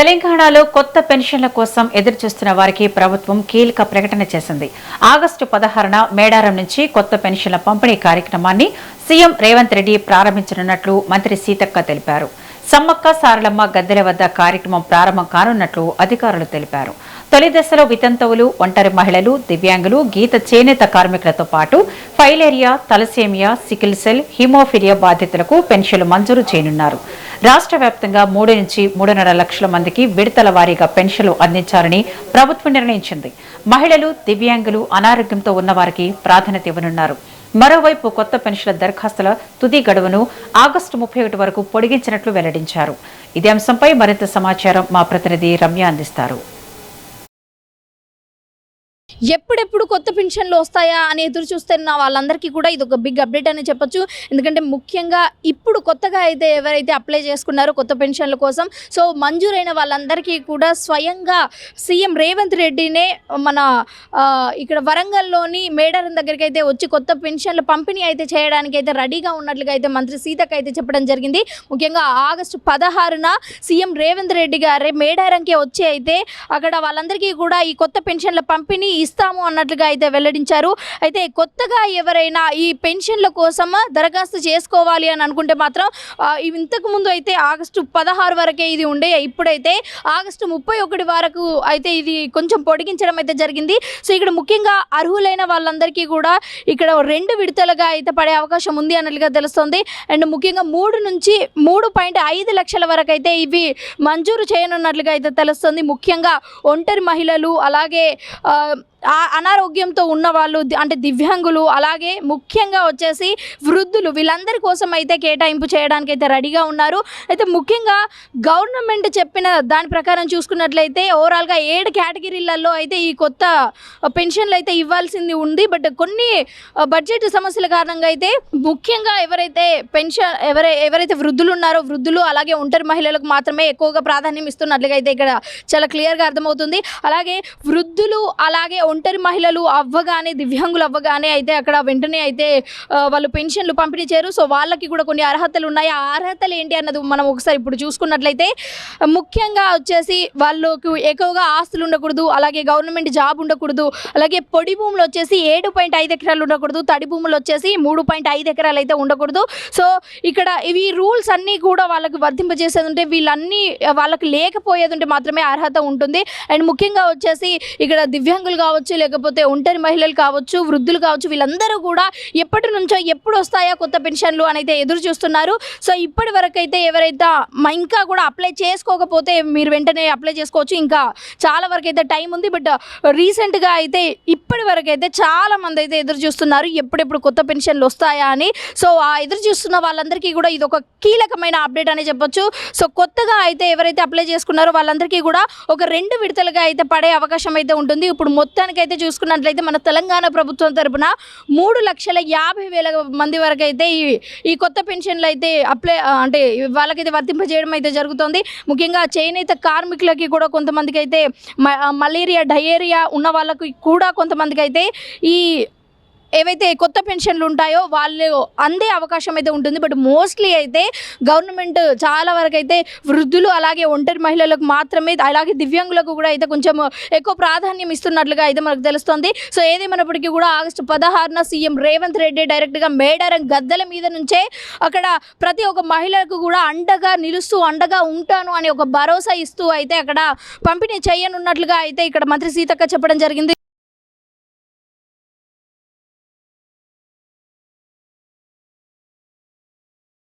తెలంగాణలో కొత్త పెన్షన్ల కోసం ఎదురుచూస్తున్న వారికి ప్రభుత్వం కీలక ప్రకటన చేసింది. ఆగస్టు 16న మేడారం నుంచి కొత్త పెన్షన్ల పంపిణీ కార్యక్రమాన్ని సీఎం రేవంత్ రెడ్డి ప్రారంభించనున్నట్లు మంత్రి సీతక్క తెలిపారు. సమ్మక్క సారలమ్మ గద్దెల వద్ద కార్యక్రమం ప్రారంభం కానున్నట్లు అధికారులు తెలిపారు. తొలి దశలో వితంతువులు, ఒంటరి మహిళలు, దివ్యాంగులు, గీత చేనేత కార్మికులతో పాటు filaria, thalassaemia, sickle cell, haemophilia బాధితులకు పెన్షన్లు మంజూరు చేయనున్నారు. రాష్ట్ర వ్యాప్తంగా 3 నుంచి 3.5 లక్షల మందికి విడతల వారీగా పెన్షన్లు అందించాలని ప్రభుత్వం నిర్ణయించింది. మహిళలు, దివ్యాంగులు, అనారోగ్యంతో ఉన్నవారికి ప్రాధాన్యత ఇవ్వనున్నారు. మరోవైపు కొత్త పెన్షన్ల దరఖాస్తుల తుది గడువును ఆగస్టు 31 వరకు పొడిగించినట్లు వెల్లడించారు. ఇదే అంశంపై మరింత సమాచారం మా ప్రతినిధి రమ్య అందిస్తారు. ఎప్పుడెప్పుడు కొత్త పెన్షన్లు వస్తాయా అని ఎదురు చూస్తున్న వాళ్ళందరికీ కూడా ఇది ఒక బిగ్ అప్డేట్ అని చెప్పొచ్చు. ఎందుకంటే ముఖ్యంగా ఇప్పుడు కొత్తగా అయితే ఎవరైతే అప్లై చేసుకున్నారో కొత్త పెన్షన్ల కోసం, సో మంజూరైన వాళ్ళందరికీ కూడా స్వయంగా సీఎం రేవంత్ రెడ్డినే మన ఇక్కడ వరంగల్లోని మేడారం దగ్గరికి అయితే వచ్చి కొత్త పెన్షన్ల పంపిణీ అయితే చేయడానికి అయితే రెడీగా ఉన్నట్లుగా అయితే మంత్రి సీతక్క అయితే చెప్పడం జరిగింది. ముఖ్యంగా ఆగస్టు 16న సీఎం రేవంత్ రెడ్డి గారే మేడారంకి వచ్చి అయితే అక్కడ వాళ్ళందరికీ కూడా ఈ కొత్త పెన్షన్ల పంపిణీ ఇస్తాము అన్నట్లుగా అయితే వెల్లడించారు. అయితే కొత్తగా ఎవరైనా ఈ పెన్షన్ల కోసం దరఖాస్తు చేసుకోవాలి అని అనుకుంటే మాత్రం ఇంతకు ముందు అయితే ఆగస్టు 16 వరకే ఇది ఉండే, ఇప్పుడైతే ఆగస్టు 31 వరకు అయితే ఇది కొంచెం పొడిగించడం అయితే జరిగింది. సో ఇక్కడ ముఖ్యంగా అర్హులైన వాళ్ళందరికీ కూడా ఇక్కడ 2 విడతలుగా అయితే పడే అవకాశం ఉంది అన్నట్లుగా తెలుస్తుంది. అండ్ ముఖ్యంగా 3 నుంచి 3.5 లక్షల వరకు అయితే ఇవి మంజూరు చేయనున్నట్లుగా అయితే తెలుస్తుంది. ముఖ్యంగా ఒంటరి మహిళలు, అలాగే అనారోగ్యంతో ఉన్న వాళ్ళు, అంటే దివ్యాంగులు, అలాగే ముఖ్యంగా వచ్చేసి వృద్ధులు, వీళ్ళందరి కోసం అయితే కేటాయింపు చేయడానికి అయితే రెడీగా ఉన్నారు. అయితే ముఖ్యంగా గవర్నమెంట్ చెప్పిన దాని ప్రకారం చూసుకున్నట్లయితే ఓవరాల్గా 7 కేటగిరీలలో అయితే ఈ కొత్త పెన్షన్లు అయితే ఇవ్వాల్సింది ఉంది. బట్ కొన్ని బడ్జెట్ సమస్యల కారణంగా అయితే ముఖ్యంగా ఎవరైతే వృద్ధులు ఉన్నారో వృద్ధులు, అలాగే ఒంటరి మహిళలకు మాత్రమే ఎక్కువగా ప్రాధాన్యం ఇస్తున్నట్లుగా అయితే ఇక్కడ చాలా క్లియర్గా అర్థమవుతుంది. అలాగే వృద్ధులు, అలాగే ఒంటరి మహిళలు అవ్వగానే, దివ్యాంగులు అవ్వగానే అయితే అక్కడ వెంటనే అయితే వాళ్ళు పెన్షన్లు పంపిణీ చేయరు. సో వాళ్ళకి కూడా కొన్ని అర్హతలు ఉన్నాయి. ఆ అర్హతలు ఏంటి అన్నది మనం ఒకసారి ఇప్పుడు చూసుకున్నట్లయితే ముఖ్యంగా వచ్చేసి వాళ్ళకు ఎక్కువగా ఆస్తులు ఉండకూడదు, అలాగే గవర్నమెంట్ జాబ్ ఉండకూడదు, అలాగే పొడి భూములు వచ్చేసి 7.5 ఎకరాలు ఉండకూడదు, తడి భూములు వచ్చేసి 3.5 ఎకరాలు అయితే ఉండకూడదు. సో ఇక్కడ ఇవి రూల్స్ అన్నీ కూడా వాళ్ళకి వర్తింపజేసేది ఉంటే, వీళ్ళన్నీ వాళ్ళకి లేకపోయేది ఉంటే మాత్రమే అర్హత ఉంటుంది. అండ్ ముఖ్యంగా వచ్చేసి ఇక్కడ దివ్యాంగులు కావచ్చు, లేకపోతే ఒంటరి మహిళలు కావచ్చు, వృద్ధులు కావచ్చు, వీళ్ళందరూ కూడా ఎప్పటి నుంచో ఎప్పుడు వస్తాయా కొత్త పెన్షన్లు అని అయితే ఎదురు చూస్తున్నారు. సో ఇప్పటి వరకు అయితే ఎవరైతే ఇంకా కూడా అప్లై చేసుకోకపోతే మీరు వెంటనే అప్లై చేసుకోవచ్చు. ఇంకా చాలా వరకు అయితే టైం ఉంది. బట్ రీసెంట్గా అయితే ఇప్పటి వరకు అయితే చాలా మంది అయితే ఎదురు చూస్తున్నారు ఎప్పుడెప్పుడు కొత్త పెన్షన్లు వస్తాయా అని. సో ఆ ఎదురు చూస్తున్న వాళ్ళందరికీ కూడా ఇది ఒక కీలకమైన అప్డేట్ అని చెప్పొచ్చు. సో కొత్తగా అయితే ఎవరైతే అప్లై చేసుకున్నారో వాళ్ళందరికీ కూడా ఒక 2 విడతలుగా అయితే పడే అవకాశం అయితే ఉంటుంది. ఇప్పుడు మొత్తానికైతే చూసుకున్నట్లయితే మన తెలంగాణ ప్రభుత్వం తరపున 3,50,000 మంది వరకు అయితే ఈ కొత్త పెన్షన్లు అయితే అంటే వాళ్ళకైతే వర్తింపజేయడం అయితే జరుగుతుంది. ముఖ్యంగా చేనేత కార్మికులకి కూడా కొంతమందికి అయితే మలేరియా, డయేరియా ఉన్న వాళ్ళకి కూడా కొంతమందికి అయితే ఈ ఏవైతే కొత్త పెన్షన్లు ఉంటాయో వాళ్ళు అందే అవకాశం అయితే ఉంటుంది. బట్ మోస్ట్లీ అయితే గవర్నమెంట్ చాలా వరకు అయితే వృద్ధులు, అలాగే ఒంటరి మహిళలకు మాత్రమే, అలాగే దివ్యాంగులకు కూడా అయితే కొంచెం ఎక్కువ ప్రాధాన్యం ఇస్తున్నట్లుగా అయితే మనకు తెలుస్తుంది. సో ఏదేమైనప్పటికీ కూడా ఆగస్టు 16న సీఎం రేవంత్ రెడ్డి డైరెక్ట్గా మేడారం గద్దెల మీద నుంచే అక్కడ ప్రతి ఒక్క మహిళలకు కూడా అండగా నిలుస్తూ, అండగా ఉంటాను అని ఒక భరోసా ఇస్తూ అయితే అక్కడ పంపిణీ చేయనున్నట్లుగా అయితే ఇక్కడ మంత్రి సీతక్క చెప్పడం జరిగింది.